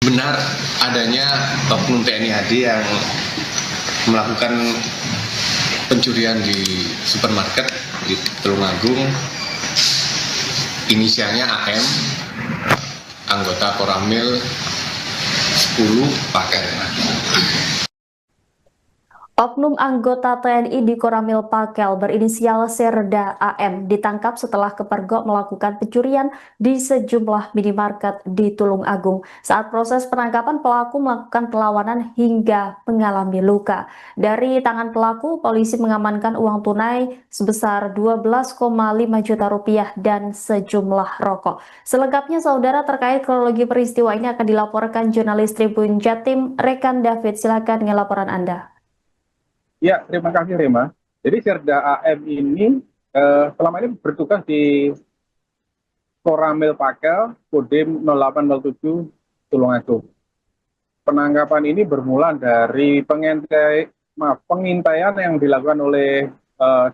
benar adanya oknum TNI AD yang melakukan pencurian di supermarket di Tulungagung, inisialnya AM, anggota Koramil 10 Pakel. Oknum anggota TNI di Koramil Pakel berinisial Serda AM ditangkap setelah kepergok melakukan pencurian di sejumlah minimarket di Tulung Agung. Saat proses penangkapan, pelaku melakukan perlawanan hingga mengalami luka. Dari tangan pelaku, polisi mengamankan uang tunai sebesar 12,5 juta rupiah dan sejumlah rokok. Selengkapnya, saudara, terkait kronologi peristiwa ini akan dilaporkan jurnalis Tribun Jatim, rekan David. Silakan dengan laporan Anda. Ya, terima kasih Rema. Jadi Serda AM ini selama ini bertugas di Koramil Pakel, Kodim 0807 Tulungagung. Penangkapan ini bermula dari pengintaian yang dilakukan oleh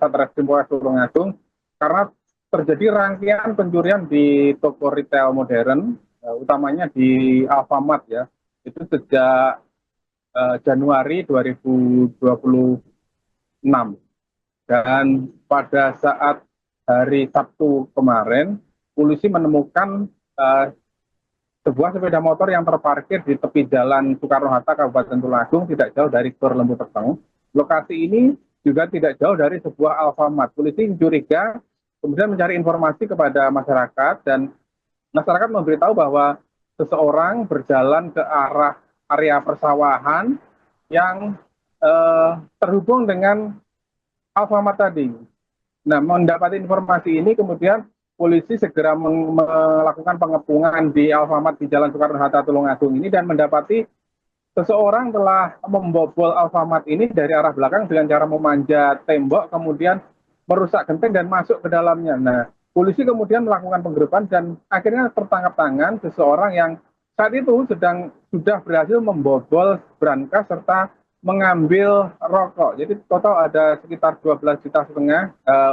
Satreskrim Polres Tulungagung karena terjadi rangkaian pencurian di toko retail modern, utamanya di Alfamart ya. Itu sejak Januari 2026, dan pada saat hari Sabtu kemarin polisi menemukan sebuah sepeda motor yang terparkir di tepi jalan Soekarno-Hatta Kabupaten Tulungagung tidak jauh dari Gor Lembu Peteng. Lokasi ini juga tidak jauh dari sebuah Alfamart. Polisi curiga, kemudian mencari informasi kepada masyarakat dan masyarakat memberitahu bahwa seseorang berjalan ke arah area persawahan yang terhubung dengan Alfamart tadi. Nah, mendapat informasi ini kemudian polisi segera melakukan pengepungan di Alfamart di Jalan Soekarno-Hatta Tulungagung ini dan mendapati seseorang telah membobol Alfamart ini dari arah belakang dengan cara memanjat tembok, kemudian merusak genteng dan masuk ke dalamnya. Nah, polisi kemudian melakukan penggerebekan dan akhirnya tertangkap tangan seseorang yang saat itu sudah berhasil membobol brankas serta mengambil rokok. Jadi total ada sekitar 12,5 juta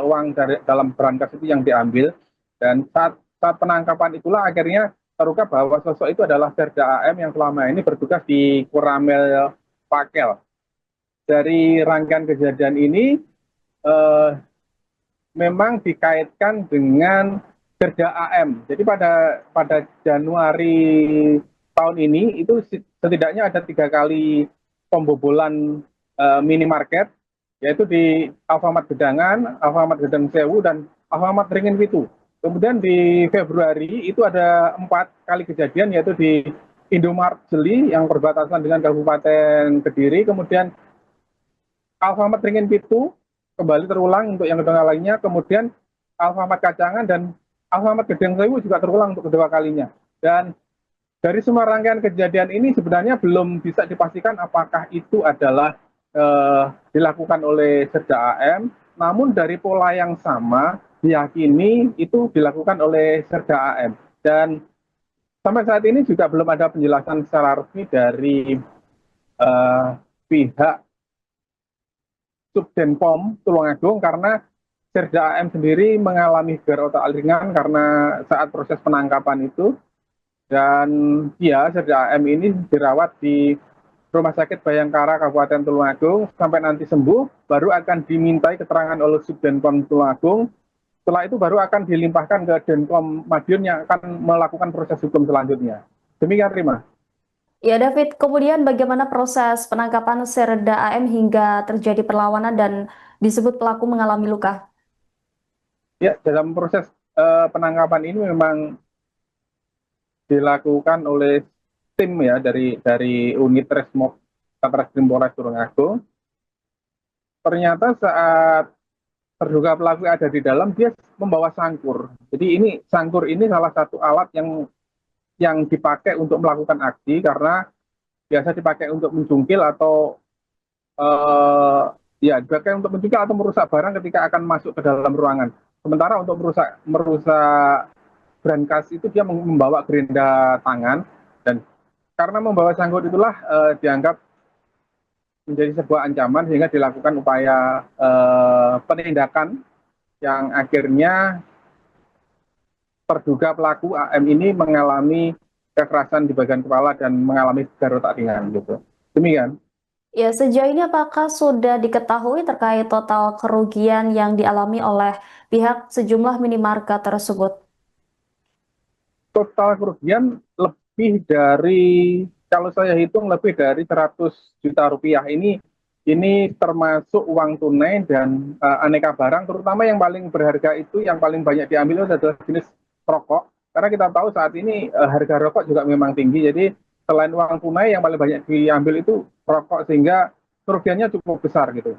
uang dari dalam brankas itu yang diambil. Dan saat penangkapan itulah akhirnya terungkap bahwa sosok itu adalah Serda AM yang selama ini bertugas di Koramil Pakel. Dari rangkaian kejadian ini memang dikaitkan dengan Serda AM. Jadi pada Januari tahun ini itu setidaknya ada 3 kali pembobolan minimarket, yaitu di Alfamart Gedangan, Alfamart Gedang Sewu, dan Alfamart Ringin Pitu. Kemudian di Februari itu ada 4 kali kejadian, yaitu di Indomart Jeli yang berbatasan dengan Kabupaten Kediri, kemudian Alfamart Ringin Pitu kembali terulang untuk yang kedua kalinya, kemudian Alfamart Kacangan dan Alfamart Gedang Sewu juga terulang untuk kedua kalinya. Dan dari semua rangkaian kejadian ini sebenarnya belum bisa dipastikan apakah itu adalah dilakukan oleh Serda AM, namun dari pola yang sama diyakini itu dilakukan oleh Serda AM. Dan sampai saat ini juga belum ada penjelasan secara resmi dari pihak Subdenpom Tulungagung karena Serda AM sendiri mengalami gegar otak ringan karena saat proses penangkapan itu. Dan ya, Serda AM ini dirawat di Rumah Sakit Bayangkara Kabupaten Tulungagung sampai nanti sembuh, baru akan dimintai keterangan oleh Subdenpom Tulungagung. Setelah itu baru akan dilimpahkan ke Denpom Madiun yang akan melakukan proses hukum selanjutnya. Demikian, Rima. Ya, David, kemudian bagaimana proses penangkapan Serda AM hingga terjadi perlawanan dan disebut pelaku mengalami luka? Ya, dalam proses penangkapan ini memang dilakukan oleh tim ya dari unit Resmob Satreskrim Polres Tulungagung. Ternyata saat terduga pelaku ada di dalam, dia membawa sangkur. Jadi sangkur ini salah satu alat yang dipakai untuk melakukan aksi karena biasa dipakai untuk mencungkil atau dipakai untuk mencungkil atau merusak barang ketika akan masuk ke dalam ruangan. Sementara untuk merusak brankas itu dia membawa gerinda tangan, dan karena membawa sangkur itulah dianggap menjadi sebuah ancaman sehingga dilakukan upaya penindakan yang akhirnya terduga pelaku AM ini mengalami kekerasan di bagian kepala dan mengalami gegar otak ringan gitu. Demikian. Ya, sejauh ini apakah sudah diketahui terkait total kerugian yang dialami oleh pihak sejumlah minimarket tersebut? Total kerugian lebih dari, kalau saya hitung lebih dari 100 juta rupiah. Ini termasuk uang tunai dan aneka barang, terutama yang paling berharga itu, yang paling banyak diambil adalah jenis rokok. Karena kita tahu saat ini harga rokok juga memang tinggi, jadi selain uang tunai yang paling banyak diambil itu rokok, sehingga kerugiannya cukup besar gitu.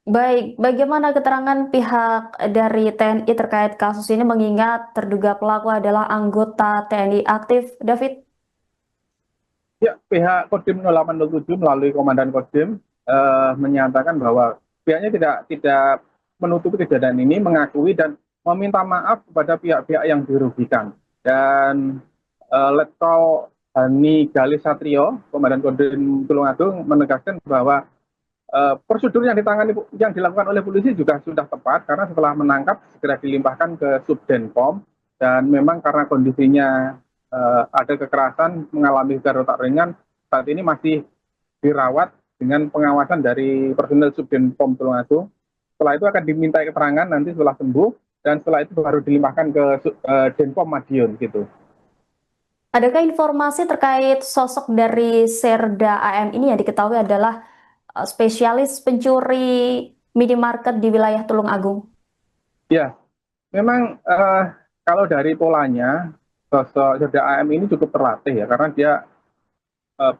Baik, bagaimana keterangan pihak dari TNI terkait kasus ini mengingat terduga pelaku adalah anggota TNI aktif, David? Ya, pihak Kodim 0807 melalui Komandan Kodim menyatakan bahwa pihaknya tidak menutupi kejadian ini, mengakui dan meminta maaf kepada pihak-pihak yang dirugikan. Dan Letkol Hani Galis Satrio, Komandan Kodim Tulungagung, menegaskan bahwa prosedur yang dilakukan oleh polisi juga sudah tepat, karena setelah menangkap segera dilimpahkan ke Subdenpom, dan memang karena kondisinya ada kekerasan, mengalami gegar otak ringan, saat ini masih dirawat dengan pengawasan dari personel Subdenpom Tulungagung. Setelah itu akan dimintai keterangan nanti setelah sembuh, dan setelah itu baru dilimpahkan ke Denpom Madiun gitu. Adakah informasi terkait sosok dari Serda AM ini yang diketahui adalah spesialis pencuri minimarket di wilayah Tulungagung? Ya, memang kalau dari polanya, sosok Serda AM ini cukup terlatih ya, karena dia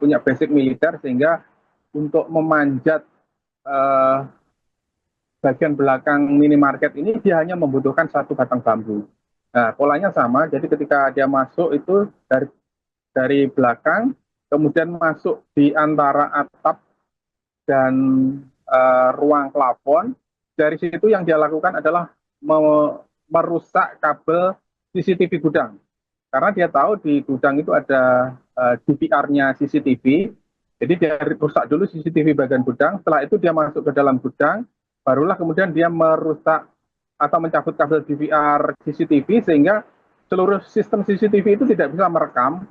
punya basic militer, sehingga untuk memanjat bagian belakang minimarket ini dia hanya membutuhkan satu batang bambu. Nah, polanya sama, jadi ketika dia masuk itu dari belakang, kemudian masuk di antara atap dan ruang plafon. Dari situ yang dia lakukan adalah merusak kabel CCTV gudang. Karena dia tahu di gudang itu ada DVR-nya CCTV, jadi dia rusak dulu CCTV bagian gudang, setelah itu dia masuk ke dalam gudang, barulah kemudian dia merusak atau mencabut kabel DVR CCTV, sehingga seluruh sistem CCTV itu tidak bisa merekam.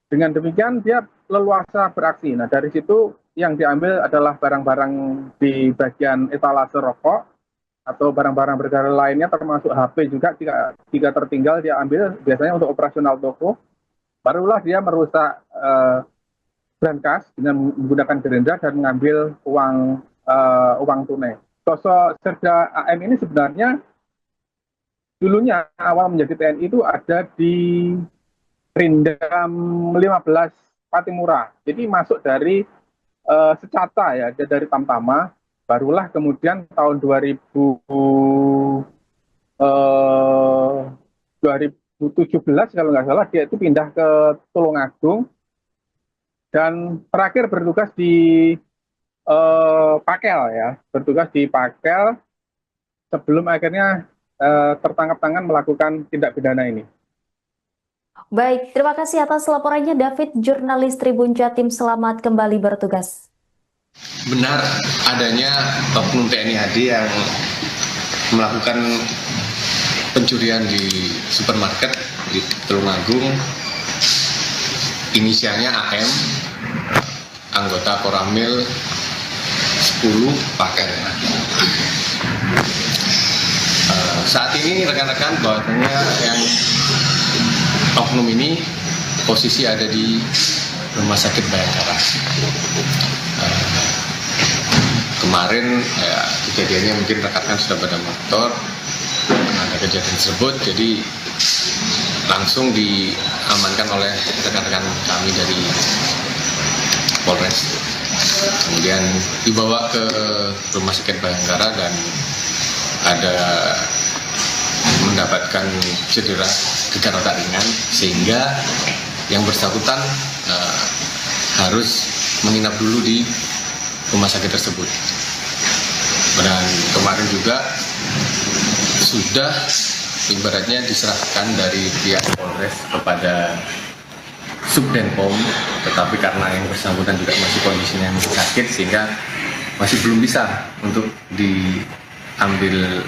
Dengan demikian dia leluasa beraksi. Nah, dari situ yang diambil adalah barang-barang di bagian etalase rokok, atau barang-barang berharga lainnya, termasuk HP juga, jika tertinggal dia ambil, biasanya untuk operasional toko. Barulah dia merusak brankas dengan menggunakan gerenda dan mengambil uang tunai. Sosok Serda AM ini sebenarnya dulunya awal menjadi TNI itu ada di Rindam 15 Patimura. Jadi masuk dari Secata ya, dari Tamtama. Barulah kemudian tahun 2017 kalau nggak salah, dia itu pindah ke Tulungagung dan terakhir bertugas di Pakel ya, bertugas di Pakel sebelum akhirnya tertangkap tangan melakukan tindak pidana ini. Baik, terima kasih atas laporannya David, jurnalis Tribun Jatim. Selamat kembali bertugas. Benar adanya oknum TNI AD yang melakukan pencurian di supermarket di Tulungagung. Inisialnya AM, anggota Koramil 10 Paket. Saat ini rekan-rekan bahwasanya yang oknum ini posisi ada di Rumah Sakit Bayangkara. Kemarin kejadiannya mungkin rekan-rekan sudah pada motor, ada kejadian tersebut, jadi langsung diamankan oleh rekan-rekan kami dari Polres. Kemudian dibawa ke Rumah Sakit Bayangkara dan ada mendapatkan cedera gegar otak ringan, sehingga yang bersangkutan harus menginap dulu di rumah sakit tersebut. Dan kemarin juga sudah ibaratnya diserahkan dari pihak Polres kepada Subdenpom, tetapi karena yang bersangkutan juga masih kondisinya sakit, sehingga masih belum bisa untuk diambil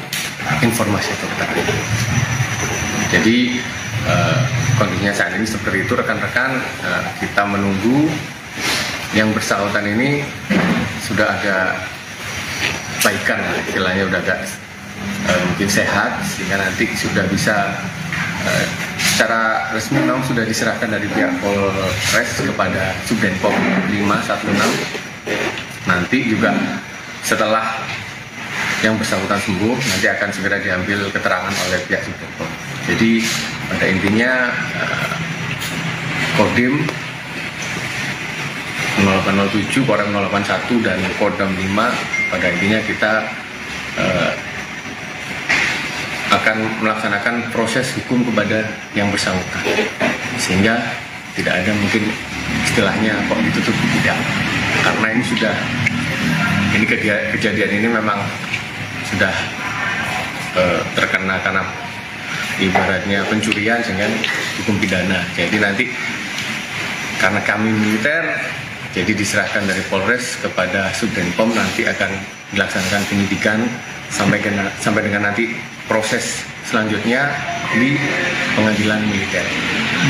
informasi atau keterangan. Jadi kondisinya saat ini seperti itu rekan-rekan. Kita menunggu yang bersangkutan ini sudah ada baikan, istilahnya udah agak mungkin sehat, sehingga nanti sudah bisa secara resmi memang sudah diserahkan dari pihak Polres kepada Subdenpom 516. Nanti juga setelah yang bersangkutan sembuh, nanti akan segera diambil keterangan oleh pihak Subdenpom. Jadi pada intinya Kodim 0807, Korem 081 dan Kodam 5 pada intinya kita akan melaksanakan proses hukum kepada yang bersangkutan, sehingga tidak ada mungkin istilahnya kok ditutup, tidak, karena ini kejadian ini memang sudah terkena karena ibaratnya pencurian dengan hukum pidana. Jadi nanti karena kami militer, jadi diserahkan dari Polres kepada Subdenpom, nanti akan dilaksanakan penyidikan sampai dengan nanti proses selanjutnya di pengadilan militer,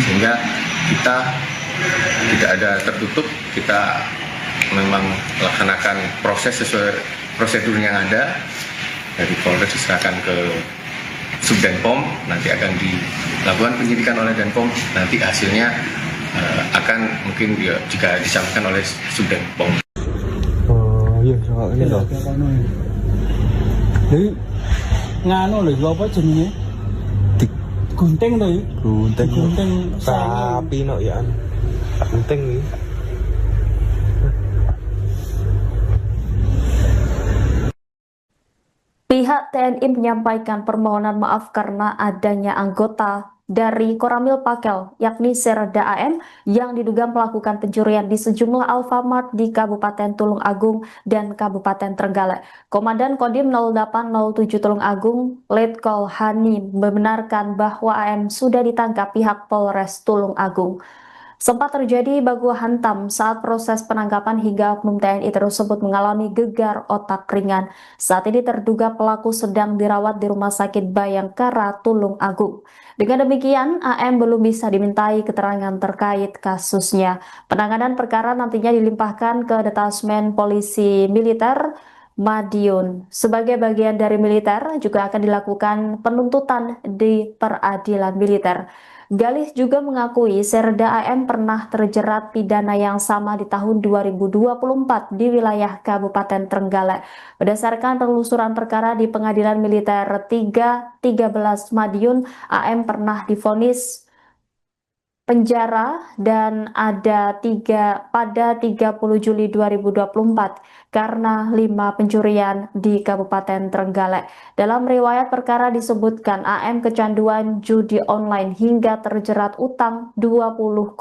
sehingga kita tidak ada tertutup. Kita memang melaksanakan proses sesuai prosedur yang ada. Dari Polres diserahkan ke Subdenpom, nanti akan dilakukan penyidikan oleh Denpom, nanti hasilnya akan mungkin jika disampaikan oleh Subdenpom. Oh iya, soal ini loh. Jadi nganu lho, apa jenenge? Gunting to iki. Gunting Tapi no ya. Gunting iki. Pihak TNI menyampaikan permohonan maaf karena adanya anggota dari Koramil Pakel, yakni Serda AM, yang diduga melakukan pencurian di sejumlah Alfamart di Kabupaten Tulung Agung dan Kabupaten Trenggalek. Komandan Kodim 0807 Tulung Agung, Letkol Hani, membenarkan bahwa AM sudah ditangkap pihak Polres Tulung Agung. Sempat terjadi baku hantam saat proses penangkapan hingga oknum TNI tersebut mengalami gegar otak ringan. Saat ini terduga pelaku sedang dirawat di Rumah Sakit Bayangkara, Tulung Agung. Dengan demikian, AM belum bisa dimintai keterangan terkait kasusnya. Penanganan perkara nantinya dilimpahkan ke Detasmen Polisi Militer Madiun. Sebagai bagian dari militer, juga akan dilakukan penuntutan di peradilan militer. Galih juga mengakui Serda AM pernah terjerat pidana yang sama di tahun 2024 di wilayah Kabupaten Trenggalek. Berdasarkan penelusuran perkara di Pengadilan Militer 313 Madiun, AM pernah divonis penjara dan pada 30 Juli 2024 karena 5 pencurian di Kabupaten Trenggalek. Dalam riwayat perkara disebutkan AM kecanduan judi online hingga terjerat utang 20,2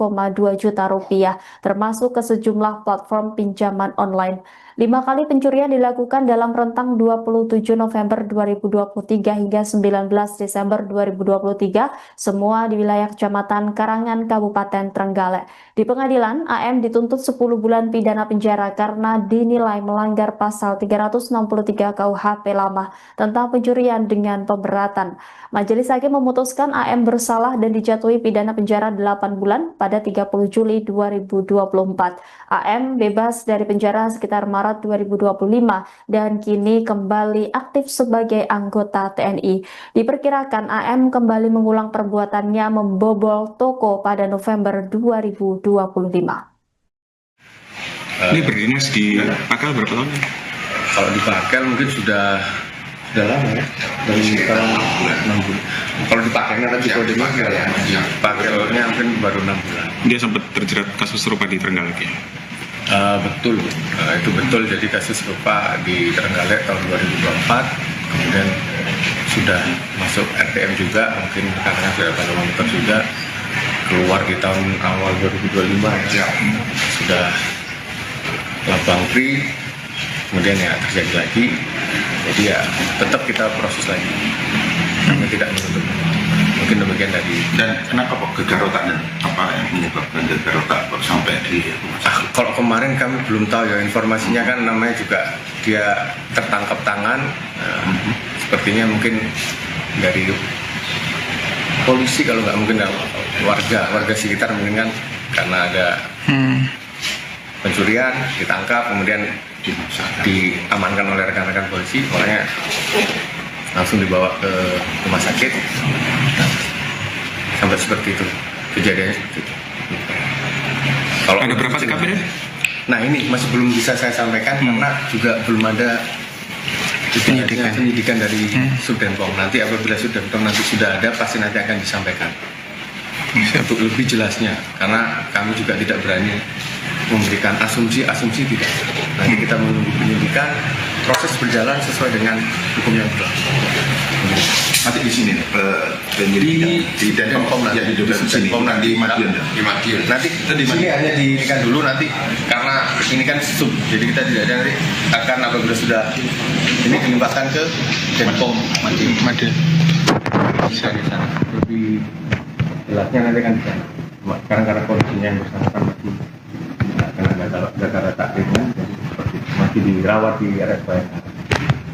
juta rupiah, termasuk ke sejumlah platform pinjaman online. 5 kali pencurian dilakukan dalam rentang 27 November 2023 hingga 19 Desember 2023, semua di wilayah Kecamatan Karangan, Kabupaten Trenggalek. Di pengadilan, AM dituntut 10 bulan pidana penjara karena dinilai melanggar pasal 363 KUHP lama tentang pencurian dengan pemberatan. Majelis hakim memutuskan AM bersalah dan dijatuhi pidana penjara 8 bulan pada 30 Juli 2024. AM bebas dari penjara sekitar Maret 2025 dan kini kembali aktif sebagai anggota TNI. Diperkirakan AM kembali mengulang perbuatannya membobol toko pada November 2025. Ini berdinas di Pakel berapa tahun? Kalau di Pakel mungkin sudah lama ya, dari tahun 6 bulan. Kalau di Pakelnya tadi kodenya ya, Pakelnya mungkin baru 6 bulan. Dia sempat terjerat kasus serupa di Trenggalek ya? Betul, itu betul. Jadi kasus serupa di Trenggalek tahun 2024, kemudian sudah masuk RTM juga, mungkin karena sudah pada monitor juga, keluar di tahun awal 2025 ya, sudah labang free, kemudian ya terjadi lagi. Jadi ya tetap kita proses lagi, kami tidak menutup. Mungkin demikian tadi. Dan kenapa kok gegar otaknya? Apa yang menyebabkan gegar otak kok sampai di rumah sakit? Kalau kemarin kami belum tahu ya, informasinya kan namanya juga dia tertangkap tangan. Sepertinya mungkin dari polisi, kalau nggak mungkin warga sekitar mungkin kan karena ada pencurian ditangkap kemudian diamankan oleh rekan-rekan polisi, makanya langsung dibawa ke rumah sakit. Nah, sampai seperti itu kejadiannya seperti itu. Kalau Ada berapa TKP deh? Nah ini masih belum bisa saya sampaikan karena juga belum ada penyidikan dari Subdenpom. Nanti apabila Subdenpom nanti sudah ada, pasti nanti akan disampaikan untuk lebih jelasnya. Karena kami juga tidak berani memberikan asumsi tidak. Nanti kita menunggu penyidikan, proses berjalan sesuai dengan hukum yang berlaku. Nanti di sini di Denpom nanti di Denpom nanti di Madiun. Nanti di sini hanya dihentikan dulu nanti karena ini kan sub, jadi kita tidak ada nanti akan apabila sudah ini dilimpahkan ke Denpom Madiun. Bisa di sana lebih jelasnya nanti kan di sana. Sekarang karena kondisinya yang bersangkutan masih karena ada takdirnya, jadi seperti masih dirawat di RS Bayangkara.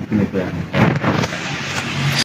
Mungkin itu yang